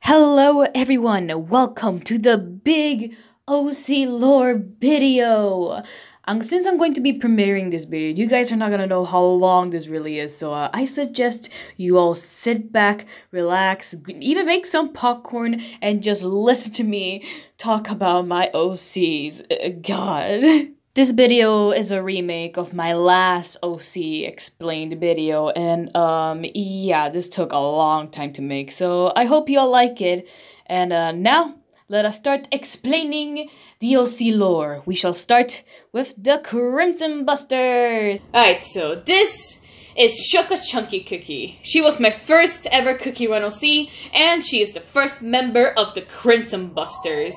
Hello everyone, welcome to the big OC lore video. Since I'm going to be premiering this video, you guys are not gonna know how long this really is, so I suggest you all sit back, relax, even make some popcorn, and just listen to me talk about my OCs. God. This video is a remake of my last OC explained video, and yeah, this took a long time to make, so I hope you all like it. And now, let us start explaining the OC lore. We shall start with the Crimson Busters. Alright, so this is Mocha Cookie. She was my first ever cookie run OC, and she is the first member of the Crimson Busters.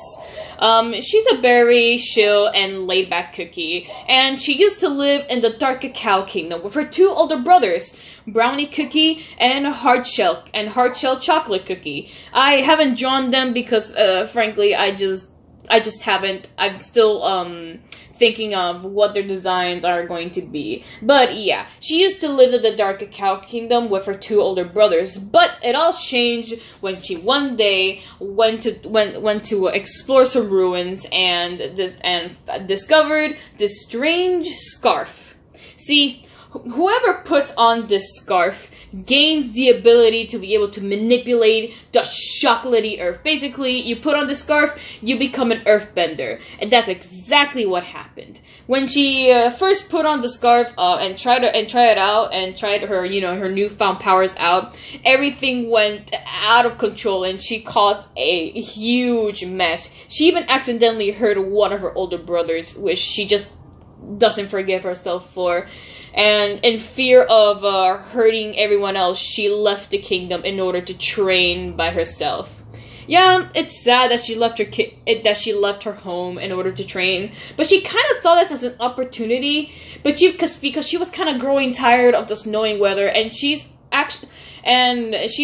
She's a very chill and laid-back cookie, and she used to live in the Dark Cacao Kingdom with her two older brothers, Brownie Cookie and Hard Shell Chocolate Cookie. I haven't drawn them because, frankly, I just haven't. I'm still thinking of what their designs are going to be. But yeah, she used to live in the Dark Cacao Kingdom with her two older brothers, but it all changed when she one day went to explore some ruins and discovered this strange scarf. See, whoever puts on this scarf gains the ability to be able to manipulate the chocolatey earth. Basically, you put on the scarf, you become an earthbender, and that's exactly what happened. When she first put on the scarf and tried it out and tried her her newfound powers out, everything went out of control and she caused a huge mess. She even accidentally hurt one of her older brothers, which she just doesn't forgive herself for. And in fear of hurting everyone else, she left the kingdom in order to train by herself. Yeah, it's sad that she left her home in order to train, but she kind of saw this as an opportunity. But because she was kind of growing tired of the snowing weather, and she's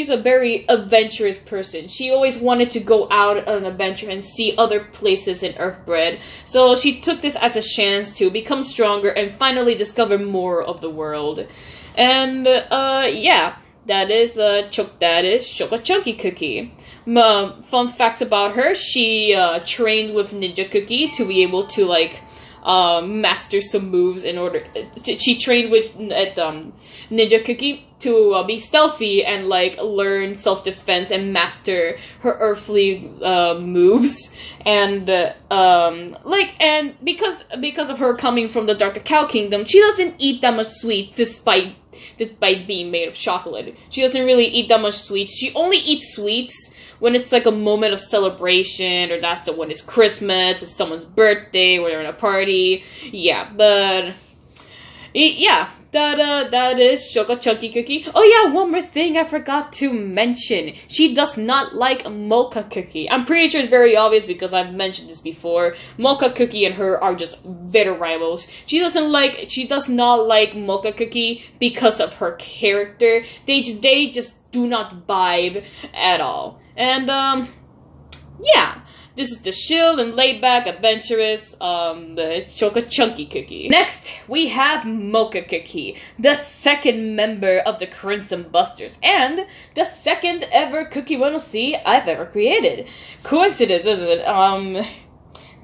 a very adventurous person. She always wanted to go out on an adventure and see other places in Earthbread. So she took this as a chance to become stronger and finally discover more of the world. And yeah, that is Mocha Cookie. Fun facts about her: she trained with Ninja Cookie to be able to master some moves. She trained with Ninja Cookie to be stealthy and learn self-defense and master her earthly moves. And and because of her coming from the Dark Cacao Kingdom, she doesn't eat that much sweet despite being made of chocolate. She doesn't really eat that much sweets. She only eats sweets when it's a moment of celebration, or when it's Christmas, it's someone's birthday, or they're in a party. Yeah, but yeah, that is Mocha Cookie. Oh yeah, one more thing I forgot to mention. She does not like Mocha Cookie. I'm pretty sure it's very obvious because I've mentioned this before. Mocha Cookie and her are just bitter rivals. She does not like Mocha Cookie because of her character. They just do not vibe at all. And yeah, this is the chill and laid-back, adventurous, Mocha Cookie. Next, we have Mocha Cookie, the second member of the Crimson Busters, and the second ever Cookie 1OC I've ever created. Coincidence, isn't it?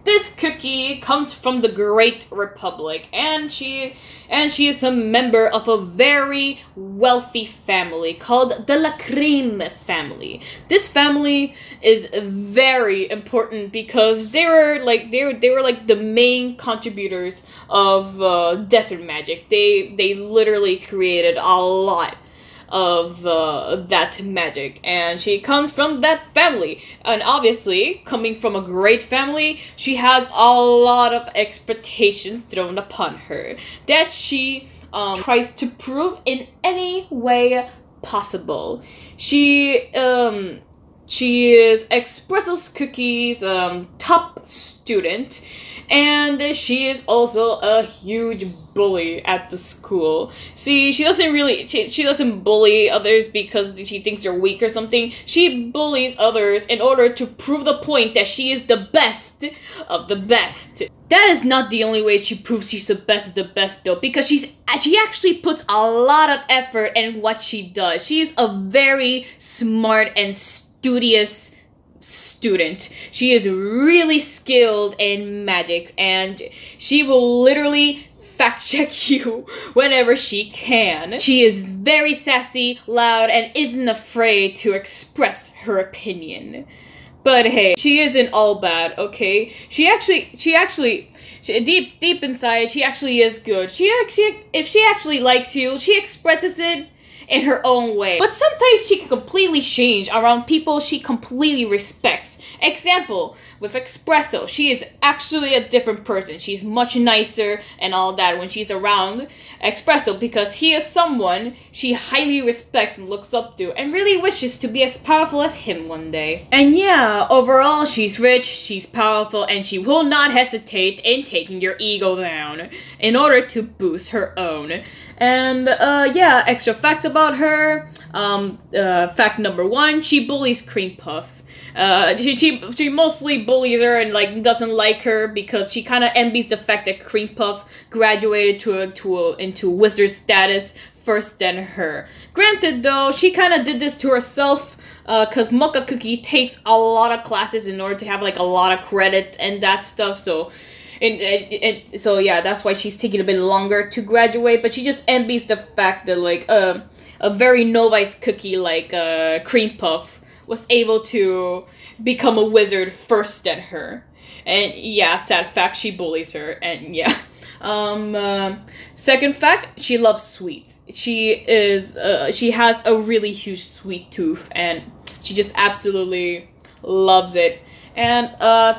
This cookie comes from the Great Republic, and she is a member of a very wealthy family called the La Creme family. This family is very important because they were the main contributors of desert magic. They literally created a lot of that magic, and she comes from that family. And obviously, coming from a great family, she has a lot of expectations thrown upon her that she tries to prove in any way possible. She is Espresso's Cookie's top student, and she is also a huge bully at the school. See, she doesn't bully others because she thinks they're weak or something. She bullies others in order to prove the point that she is the best of the best. That is not the only way she proves she's the best of the best, though, because she actually puts a lot of effort in what she does. She's a very smart and studious student. She is really skilled in magic, and she will literally fact check you whenever she can. She is very sassy, loud, and isn't afraid to express her opinion. But hey, she isn't all bad, okay? She deep inside, she actually is good. If she actually likes you, she expresses it in her own way. But sometimes she can completely change around people she completely respects. Example, with Espresso, she is actually a different person. She's much nicer and all that when she's around Espresso, because he is someone she highly respects and looks up to and really wishes to be as powerful as him one day. And yeah, overall, she's rich, she's powerful, and she will not hesitate in taking your ego down in order to boost her own. And yeah, extra facts about her. Fact number 1, she bullies Cream Puff. She mostly bullies her and like doesn't like her because she kind of envies the fact that Cream Puff graduated into wizard status first than her. Granted though, she kind of did this to herself because Mocha Cookie takes a lot of classes in order to have like a lot of credit and that stuff, so so yeah, that's why she's taking a bit longer to graduate, but she just envies the fact that like a very novice cookie like Cream Puff was able to become a wizard first than her. And yeah, sad fact, she bullies her. And yeah. Second fact, she loves sweets. She has a really huge sweet tooth, and she just absolutely loves it. And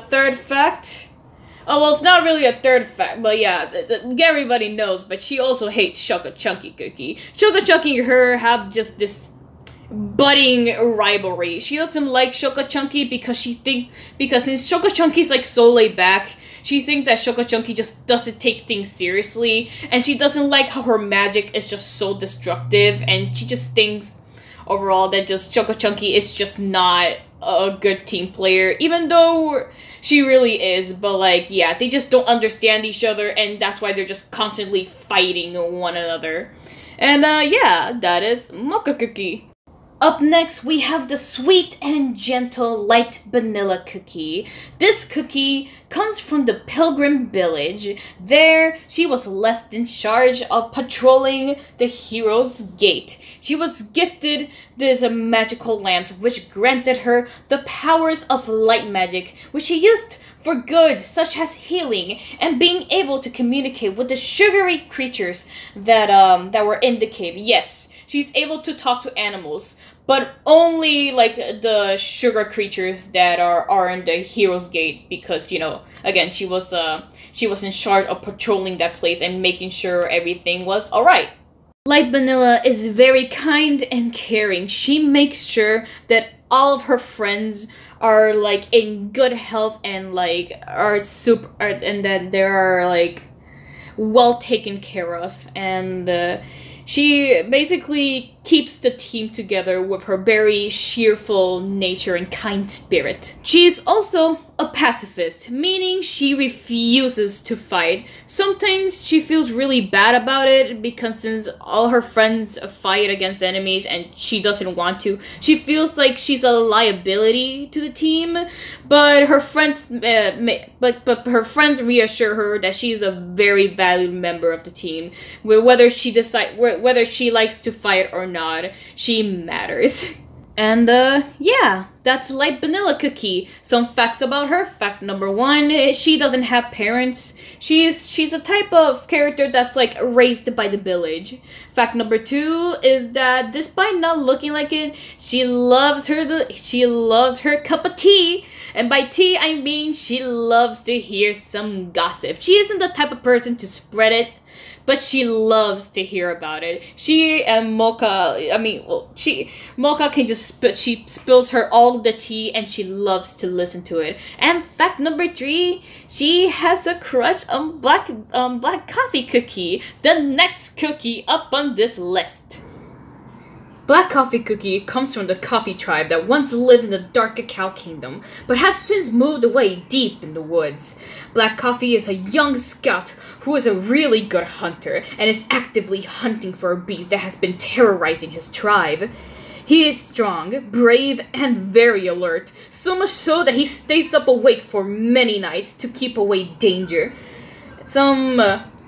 third fact, oh well, it's not really a third fact, but yeah, everybody knows, but she also hates Choco Chunky Cookie. Choco Chunky and her have just this budding rivalry. She doesn't like Choco Chunky because since Choco Chunky's like so laid back, she thinks that Choco Chunky just doesn't take things seriously, and she doesn't like how her magic is just so destructive, and she just thinks overall that just Choco Chunky is just not a good team player, even though she really is. But like, yeah, they just don't understand each other, and that's why they're just constantly fighting one another. And yeah, that is Mocha Cookie. Up next, we have the sweet and gentle light vanilla cookie. This cookie comes from the Pilgrim Village. There, she was left in charge of patrolling the Hero's Gate. She was gifted this magical lamp which granted her the powers of light magic, which she used for good, such as healing and being able to communicate with the sugary creatures that were in the cave. Yes, she's able to talk to animals, but only like the sugar creatures that are in the Hero's Gate, because you know, again, she was in charge of patrolling that place and making sure everything was alright. Light Vanilla is very kind and caring. She makes sure that all of her friends are like in good health and like and that they are like well taken care of, and she basically keeps the team together with her very cheerful nature and kind spirit. She is also a pacifist, meaning she refuses to fight. Sometimes she feels really bad about it because since all her friends fight against enemies and she doesn't want to, she feels like she's a liability to the team. But her friends, her friends reassure her that she's a very valued member of the team. Whether she likes to fight or not, she matters. And yeah, that's Light Vanilla Cookie. Some facts about her. Fact number 1, she doesn't have parents. She's a type of character that's like raised by the village. Fact number 2 is that despite not looking like it, she loves her cup of tea. And by tea, I mean she loves to hear some gossip. She isn't the type of person to spread it, but she loves to hear about it. She and Mocha, Mocha can just she spills her all the tea and she loves to listen to it. And fact number 3, she has a crush on Black Coffee Cookie, the next cookie up on this list. Black Coffee Cookie comes from the coffee tribe that once lived in the dark Cacao Kingdom, but has since moved away deep in the woods. Black Coffee is a young scout who is a really good hunter and is actively hunting for a beast that has been terrorizing his tribe. He is strong, brave, and very alert, so much so that he stays up awake for many nights to keep away danger. Some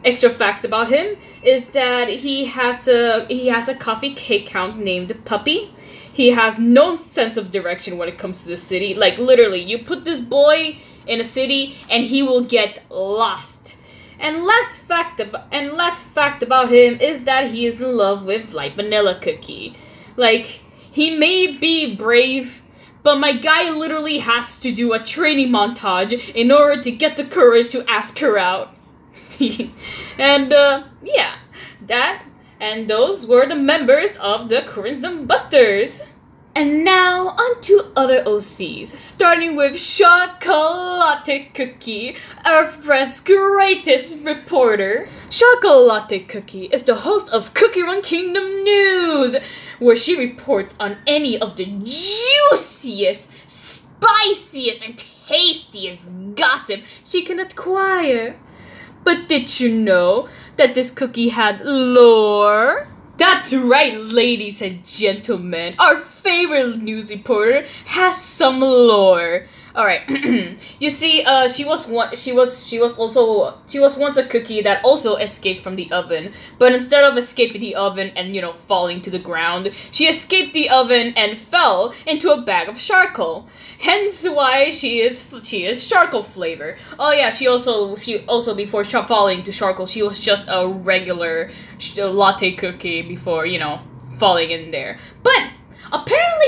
extra facts about him is that he has a coffee cake count named Puppy. He has no sense of direction when it comes to the city. Like, literally, you put this boy in a city and he will get lost. And last fact about him is that he is in love with Light Vanilla Cookie. Like, he may be brave, but my guy literally has to do a training montage in order to get the courage to ask her out. And, yeah, that and those were the members of the Crimson Busters. And now, on to other OCs, starting with Chocolate Cookie, Earth's greatest reporter. Chocolate Cookie is the host of Cookie Run Kingdom News, where she reports on any of the juiciest, spiciest, and tastiest gossip she can acquire. But did you know that this cookie had lore? That's right, ladies and gentlemen. Our favorite news reporter has some lore. All right. You see, she was once a cookie that also escaped from the oven. But instead of escaping the oven and, you know, falling to the ground, she escaped the oven and fell into a bag of charcoal. Hence why she is charcoal flavor. Oh yeah, she also before falling to charcoal, she was just a regular latte cookie before, you know, falling in there. But apparently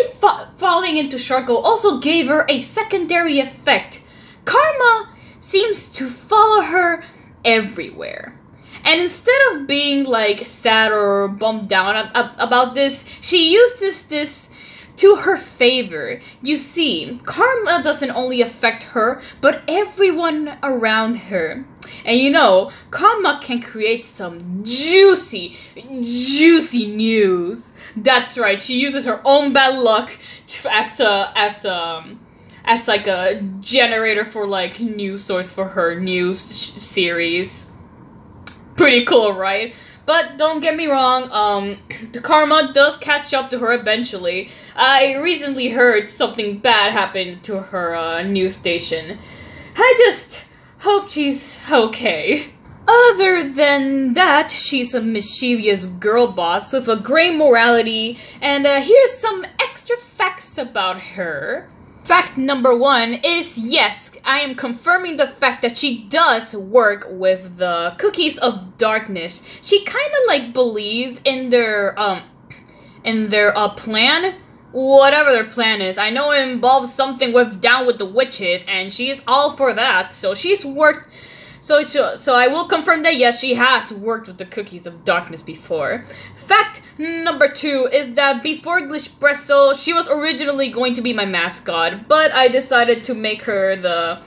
falling into charcoal also gave her a secondary effect. Karma seems to follow her everywhere. And instead of being like sad or bummed down about this, she uses this to her favor. You see, karma doesn't only affect her, but everyone around her. And you know, karma can create some juicy news. That's right, she uses her own bad luck as like a generator for like news source for her news series. Pretty cool, right? But don't get me wrong, the karma does catch up to her eventually. I recently heard something bad happened to her news station. I just hope she's okay. Other than that, she's a mischievous girl boss with a great morality, and here's some extra facts about her. Fact number 1 is, yes, I am confirming the fact that she does work with the Cookies of Darkness. She kind of like believes in their plan, whatever their plan is. I know it involves something with down with the witches, and she's all for that. So she's worked. So I will confirm that yes, she has worked with the Cookies of Darkness before. Fact number 2 is that before Espresso, she was originally going to be my mascot, but I decided to make her the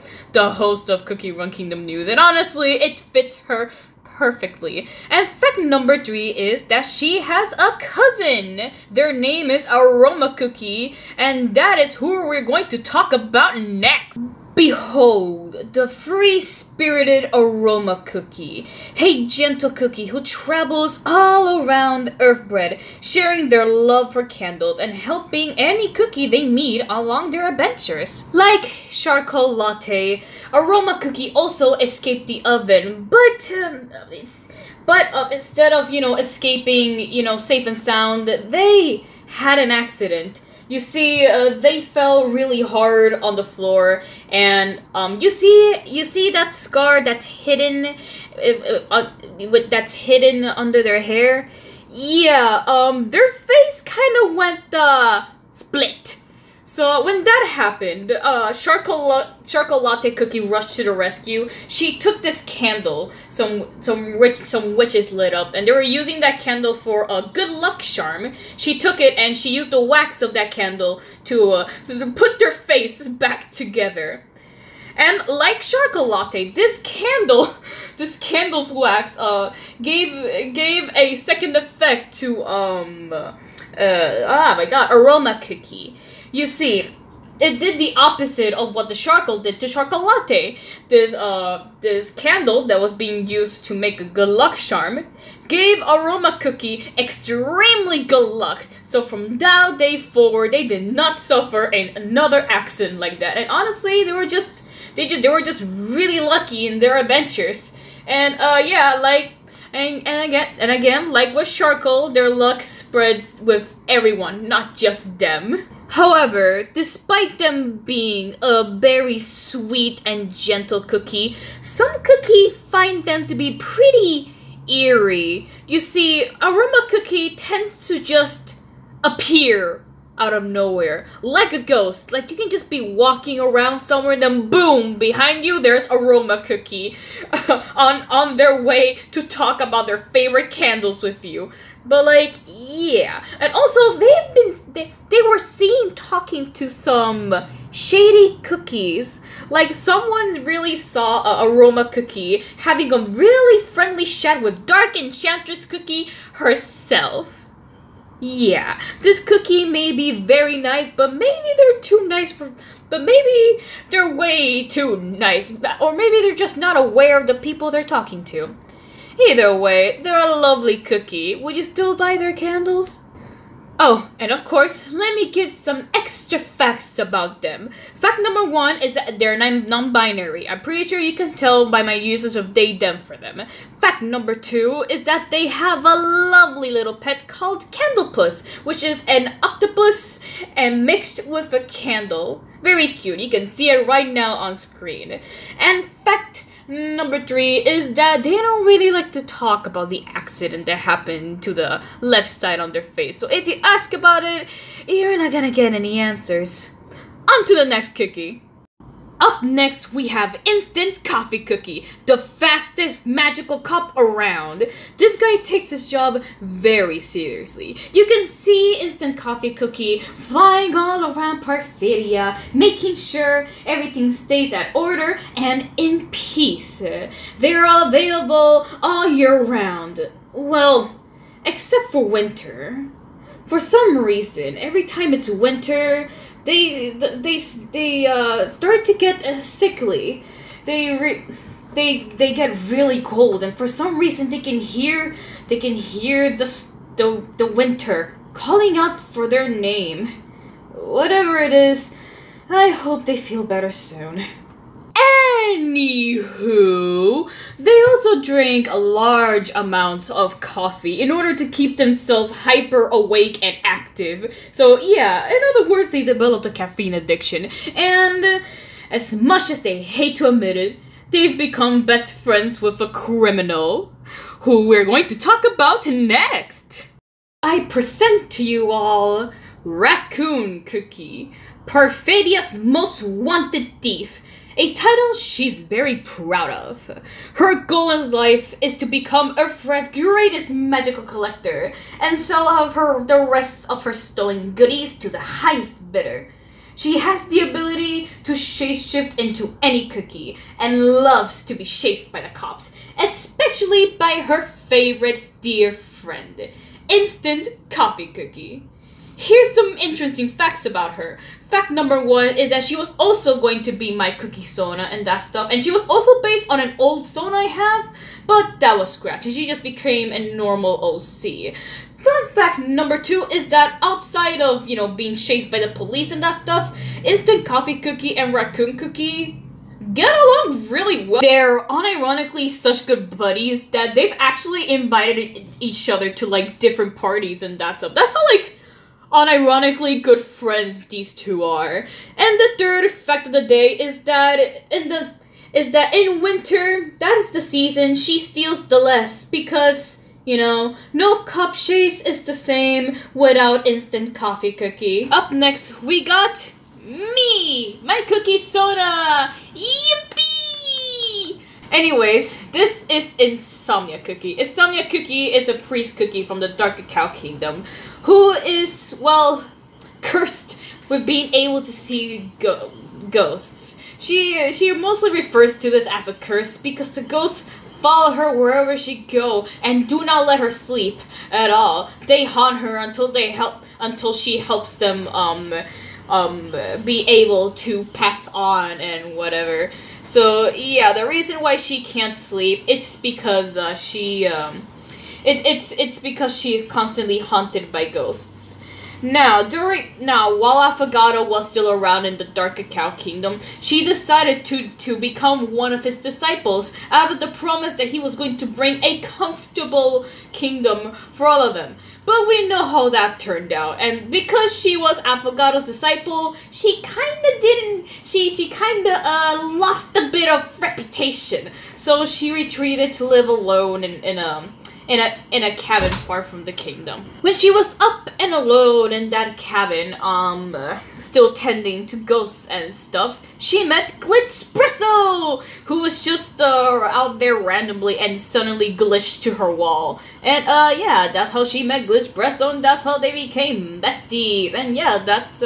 host of Cookie Run Kingdom News, and honestly, it fits her perfectly. And fact number 3 is that she has a cousin. Their name is Aroma Cookie, and that is who we're going to talk about next. Behold, the free-spirited Aroma Cookie, a gentle cookie who travels all around Earthbread, sharing their love for candles and helping any cookie they meet along their adventures. Like Charcoal Latte, Aroma Cookie also escaped the oven, but instead of, you know, escaping, you know, safe and sound, they had an accident. You see, they fell really hard on the floor, and you see that scar that's hidden, that's hidden under their hair. Yeah, their face kind of went split. So when that happened, Charcoal Latte Cookie rushed to the rescue. She took this candle some witches lit up, and they were using that candle for a good luck charm. She took it and she used the wax of that candle to put their faces back together. And like Charcoal Latte, this candle's wax gave a second effect to Aroma Cookie. You see, it did the opposite of what the charcoal did to chocolate. This candle that was being used to make a good luck charm gave Aroma Cookie extremely good luck. So from that day forward, they did not suffer another accident like that. And honestly, they were just really lucky in their adventures. And yeah, like and again, like with charcoal, their luck spreads with everyone, not just them. However, despite them being a very sweet and gentle cookie, some cookies find them to be pretty eerie. You see, Aroma Cookie tends to just appear out of nowhere, like a ghost. Like, you can just be walking around somewhere and then boom, behind you there's Aroma Cookie on their way to talk about their favorite candles with you. But like, yeah. And also they were seen talking to some shady cookies. Like, someone really saw Aroma Cookie having a really friendly chat with Dark Enchantress Cookie herself. Yeah, this cookie may be very nice, but maybe they're too nice for... But maybe they're way too nice. Or maybe they're just not aware of the people they're talking to. Either way, they're a lovely cookie. Would you still buy their candles? Oh, and of course, let me give some extra facts about them. Fact number 1 is that they're non-binary. I'm pretty sure you can tell by my usage of they, them for them. Fact number 2 is that they have a lovely little pet called Candlepuss, which is an octopus and mixed with a candle. Very cute. You can see it right now on screen. And fact number 3 is that they don't really like to talk about the accident that happened to the left side on their face. So if you ask about it, you're not gonna get any answers. On to the next cookie. Up next, we have Instant Coffee Cookie, the fastest magical cup around. This guy takes his job very seriously. You can see Instant Coffee Cookie flying all around Parfidia, making sure everything stays at order and in peace. They're all available all year round. Well, except for winter. For some reason, every time it's winter, they start to get sickly. They get really cold, and for some reason they can hear the winter calling out for their name. Whatever it is, I hope they feel better soon. Anywho, they also drink large amounts of coffee in order to keep themselves hyper awake and active. So yeah, in other words, they developed a caffeine addiction. And as much as they hate to admit it, they've become best friends with a criminal, who we're going to talk about next. I present to you all Raccoon Cookie, Parfidia's most wanted thief. A title she's very proud of. Her goal in life is to become Earth's greatest magical collector and sell out the rest of her stolen goodies to the highest bidder. She has the ability to shapeshift into any cookie and loves to be chased by the cops, especially by her favorite dear friend, Instant Coffee Cookie. Here's some interesting facts about her. Fact number 1 is that she was also going to be my cookie Sona and that stuff. And she was also based on an old Sona I have, but that was scratched. And she just became a normal OC. Fun fact number 2 is that outside of, being chased by the police and that stuff, Instant Coffee Cookie and Raccoon Cookie get along really well. They're unironically such good buddies that they've actually invited each other to, like, different parties and that stuff. That's how, like, unironically good friends these two are. And the third fact of the day is that in winter, that is the season she steals the less because, no cup chase is the same without Instant Coffee Cookie. Up next, we got me, my cookie Sona. Yippee! Anyways, this is Insomnia Cookie. Insomnia Cookie is a priest cookie from the Dark Cacao Kingdom, who is, well, cursed with being able to see ghosts. She mostly refers to this as a curse because the ghosts follow her wherever she go and do not let her sleep at all. They haunt her until she helps them be able to pass on and whatever. So yeah, the reason why she can't sleep, it's because it's because she is constantly haunted by ghosts. Now, while Affogato was still around in the Dark Cacao Kingdom, she decided to become one of his disciples out of the promise that he was going to bring a comfortable kingdom for all of them. But we know how that turned out, and because she was Affogato's disciple, she kinda lost a bit of reputation. So she retreated to live alone in a cabin far from the kingdom. When she was up and alone in that cabin, still tending to ghosts and stuff, she met Glitchpresso, who was just out there randomly and suddenly glitched to her wall. And yeah, that's how she met Glitchpresso, and that's how they became besties. And yeah, that's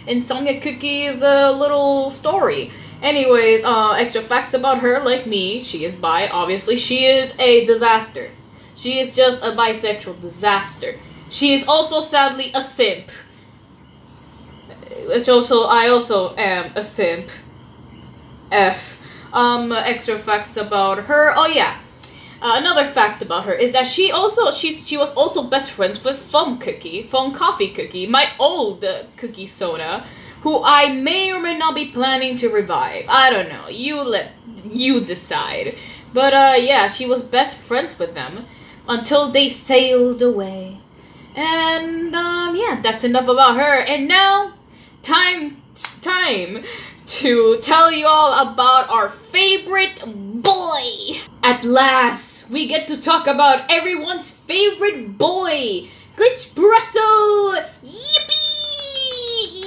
Insomnia Cookie's little story. Anyways, extra facts about her, like me, she is bi. Obviously, she is a disaster. She is just a bisexual disaster. She is also sadly a simp. I also am a simp. Extra facts about her. Oh yeah. Another fact about her is that she was also best friends with Foam Coffee Cookie, my old cookie soda, who I may or may not be planning to revive. I don't know. You decide. But yeah, she was best friends with them until they sailed away. And yeah, that's enough about her. And now, time to tell you all about our favorite boy. At last, we get to talk about everyone's favorite boy, Glitchpresso. Yippee!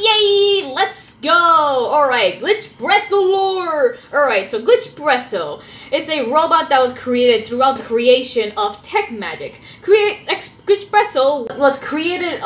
Yay! Let's go! Alright, Glitchpresso lore! Alright, so Glitchpresso is a robot that was created throughout the creation of tech magic. Glitchpresso was created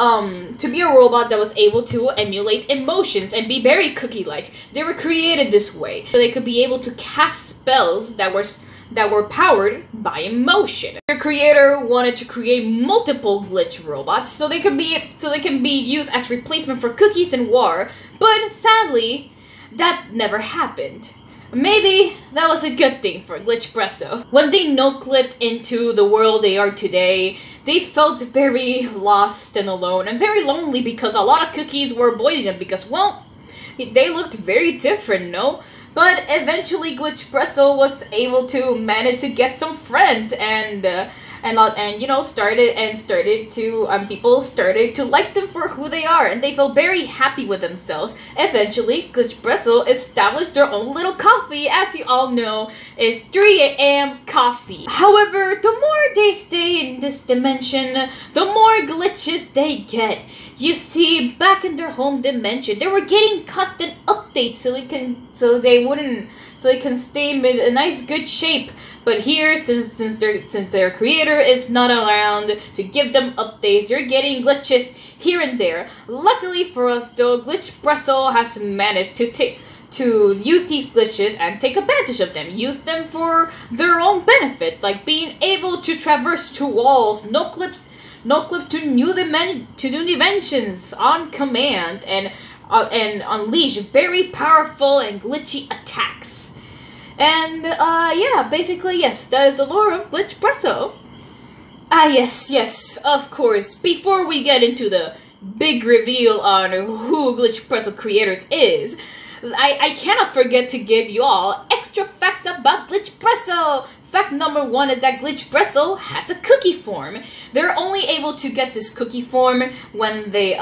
to be a robot that was able to emulate emotions and be very cookie-like. They were created this way, so they could be able to cast spells that were powered by emotion. Their creator wanted to create multiple glitch robots so they can be used as replacement for cookies in war, but sadly, that never happened. Maybe that was a good thing for Glitchpresso. When they no-clipped into the world they are today, they felt very lost and alone and very lonely because a lot of cookies were avoiding them because, well, they looked very different, no? But eventually Glitchpresso was able to manage to get some friends and you know, people started to like them for who they are, and they felt very happy with themselves. Eventually, Glitchpresso established their own little coffee, as you all know, is 3 AM coffee. However, the more they stay in this dimension, the more glitches they get. You see, back in their home dimension, they were getting constant updates so they can stay in a nice good shape. But here, since their creator is not around to give them updates, they're getting glitches here and there. Luckily for us though, Glitchpresso has managed to use these glitches and take advantage of them. Use them for their own benefit, like being able to traverse two walls, no clip to new dimensions on command, and unleash very powerful and glitchy attacks. And yeah, basically yes, that is the lore of Glitchpresso. Yes, of course. Before we get into the big reveal on who Glitchpresso Creators is, I cannot forget to give you all extra facts about Glitchpresso. Fact number 1 is that Glitchpresso has a cookie form. They're only able to get this cookie form when they're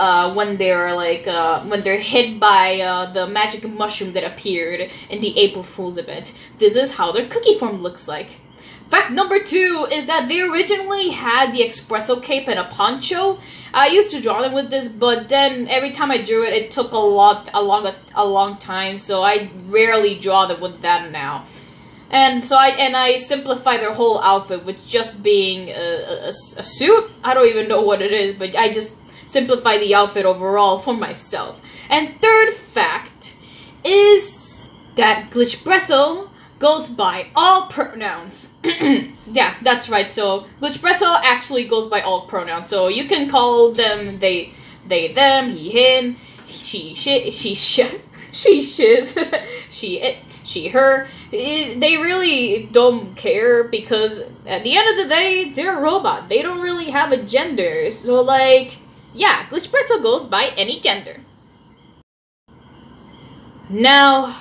hit by the magic mushroom that appeared in the April Fool's event. This is how their cookie form looks like. Fact number 2 is that they originally had the espresso cape and a poncho. I used to draw them with this, but then every time I drew it, it took a long time, so I rarely draw them with that now. And so I simplify their whole outfit with just being a suit. I don't even know what it is, but I just simplify the outfit overall for myself. And third fact is that Glitchpresso goes by all pronouns. Yeah, that's right. So Glitchpresso actually goes by all pronouns. So you can call them they, them, he, him. her, they really don't care because at the end of the day, they're a robot. They don't really have a gender. So like, yeah, Glitchpresso goes by any gender. Now,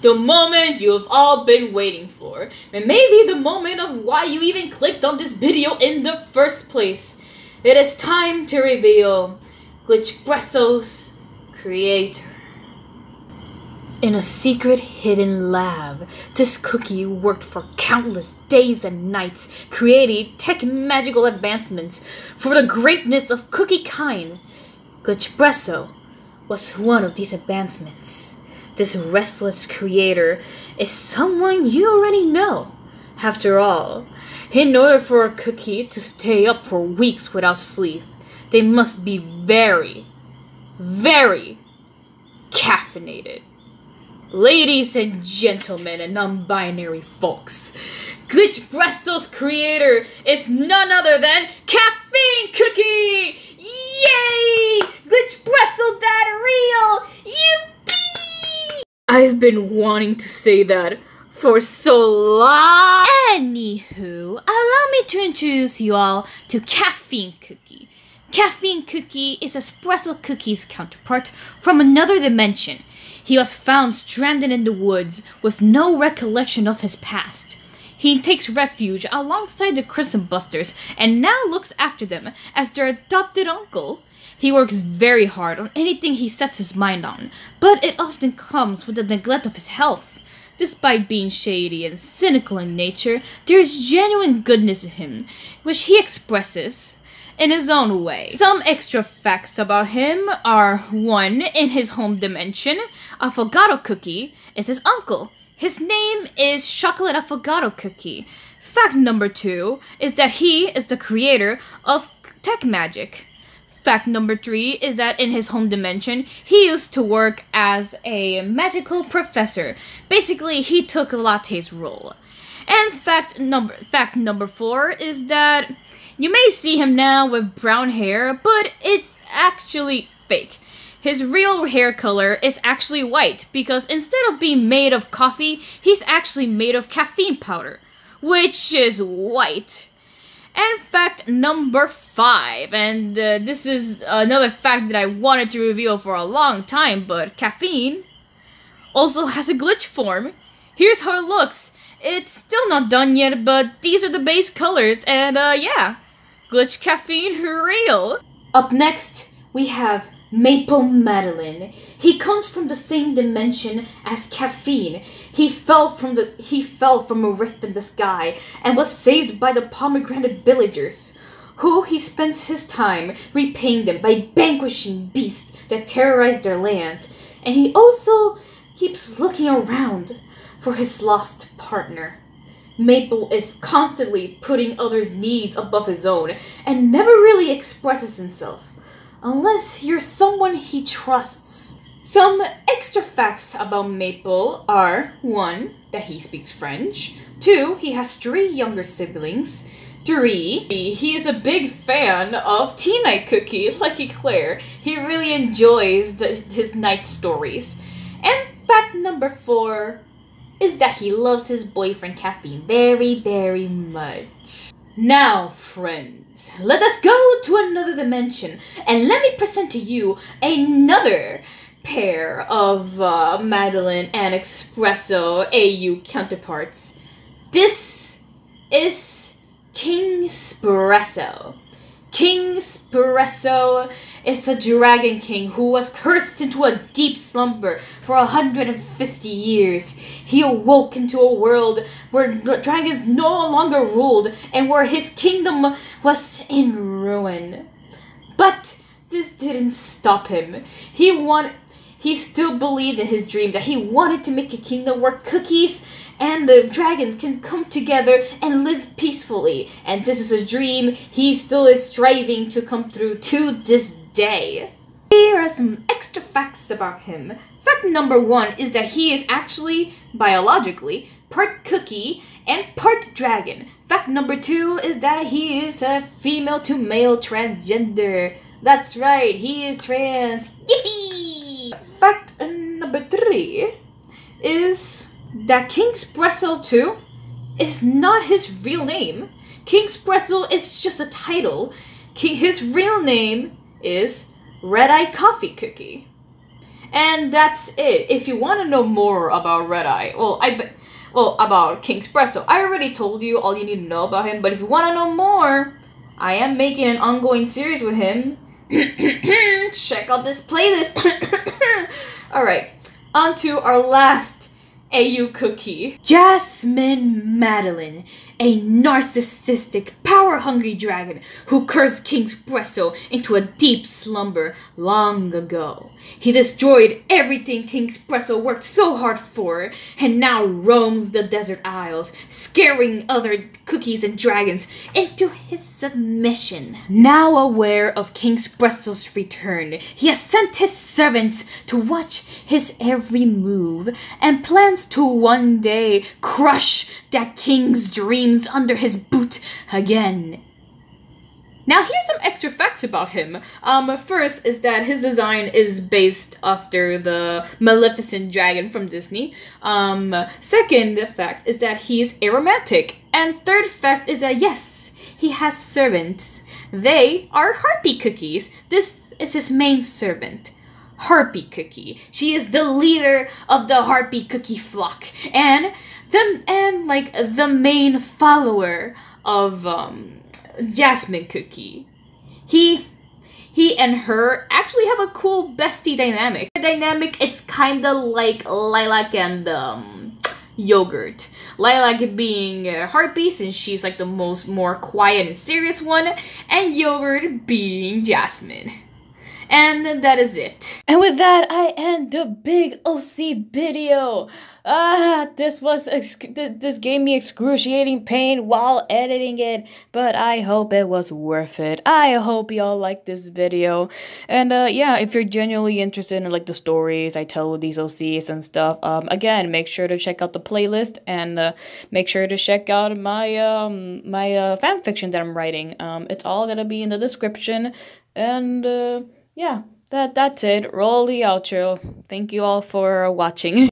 the moment you've all been waiting for, and maybe the moment of why you even clicked on this video in the first place. It is time to reveal Glitchpresso's creator. In a secret hidden lab, this cookie worked for countless days and nights, creating tech magical advancements for the greatness of cookie kind. Glitchpresso was one of these advancements. This restless creator is someone you already know. After all, in order for a cookie to stay up for weeks without sleep, they must be very, very caffeinated. Ladies and gentlemen and non-binary folks, Glitchpresso's creator is none other than Caffeine Cookie! Yay! Glitchpresso that real! Yippee! I've been wanting to say that for so long. Anywho, allow me to introduce you all to Caffeine Cookie. Caffeine Cookie is Espresso Cookie's counterpart from another dimension. He was found stranded in the woods with no recollection of his past. He takes refuge alongside the Crimson Busters and now looks after them as their adopted uncle. He works very hard on anything he sets his mind on, but it often comes with the neglect of his health. Despite being shady and cynical in nature, there is genuine goodness in him, which he expresses in his own way. Some extra facts about him are: 1. In his home dimension, Affogato Cookie is his uncle. His name is Chocolate Affogato Cookie. Fact number 2 is that he is the creator of tech magic. Fact number 3 is that in his home dimension, he used to work as a magical professor. Basically, he took Latte's role. And fact number 4 is that you may see him now with brown hair, but it's actually fake. His real hair color is actually white, because instead of being made of coffee, he's actually made of caffeine powder, which is white. And fact number 5, and this is another fact that I wanted to reveal for a long time, but caffeine also has a glitch form. Here's how it looks. It's still not done yet, but these are the base colors, and yeah, Glitch Caffeine real. Up next, we have Maple Madeline. He comes from the same dimension as Caffeine. He fell from a rift in the sky and was saved by the pomegranate villagers, who he spends his time repaying them by vanquishing beasts that terrorize their lands. And he also keeps looking around for his lost partner. Maple is constantly putting others' needs above his own and never really expresses himself, unless you're someone he trusts. Some extra facts about Maple are: 1. That he speaks French. 2. He has 3 younger siblings. 3. He is a big fan of Tea Night Cookie, like Eclair. He really enjoys his night stories. And fact number 4 is that he loves his boyfriend Caffeine very, very much. Now, friends, let us go to another dimension, and let me present to you another pair of Madeline and Espresso AU counterparts. This is Kingspresso. Kingspresso is a dragon king who was cursed into a deep slumber for 150 years. He awoke into a world where dragons no longer ruled and where his kingdom was in ruin. But this didn't stop him. He still believed in his dream that he wanted to make a kingdom where cookies and the dragons can come together and live peacefully. And this is a dream he still is striving to come through to this day. Here are some extra facts about him. Fact number 1 is that he is actually, biologically, part cookie and part dragon. Fact number 2 is that he is a female to male transgender. That's right, he is trans. Yippee! Fact number 3 is that Kingspresso 2 is not his real name. Kingspresso is just a title. His real name is Red Eye Coffee Cookie. And that's it. If you want to know more about Red Eye, about Kingspresso, I already told you all you need to know about him, but if you want to know more, I am making an ongoing series with him. Check out this playlist. Alright, on to our last AU cookie. Jasmine Madeline, a narcissistic, power-hungry dragon who cursed Kingspresso into a deep slumber long ago. He destroyed everything Kingspresso worked so hard for, and now roams the desert isles, scaring other cookies and dragons into his submission. Now aware of Kingspresso's return, he has sent his servants to watch his every move, and plans to one day crush that king's dreams under his boot again. Now here's some extra facts about him. First is that his design is based after the Maleficent dragon from Disney. Second fact is that he is aromatic. And third fact is that yes, he has servants. They are Harpy Cookies. This is his main servant, Harpy Cookie. She is the leader of the Harpy Cookie flock and the main follower of Jasmine Cookie. He and her actually have a cool bestie dynamic. The dynamic is kinda like Lilac and Yogurt. Lilac being Harpy, since she's like the more quiet and serious one, and Yogurt being Jasmine. And that is it. And with that, I end the big OC video. This gave me excruciating pain while editing it, but I hope it was worth it. I hope y'all liked this video. And yeah, if you're genuinely interested in like the stories I tell with these OCs and stuff, again, make sure to check out the playlist and make sure to check out my fan fiction that I'm writing. It's all gonna be in the description. And yeah, that's it. Roll the outro. Thank you all for watching.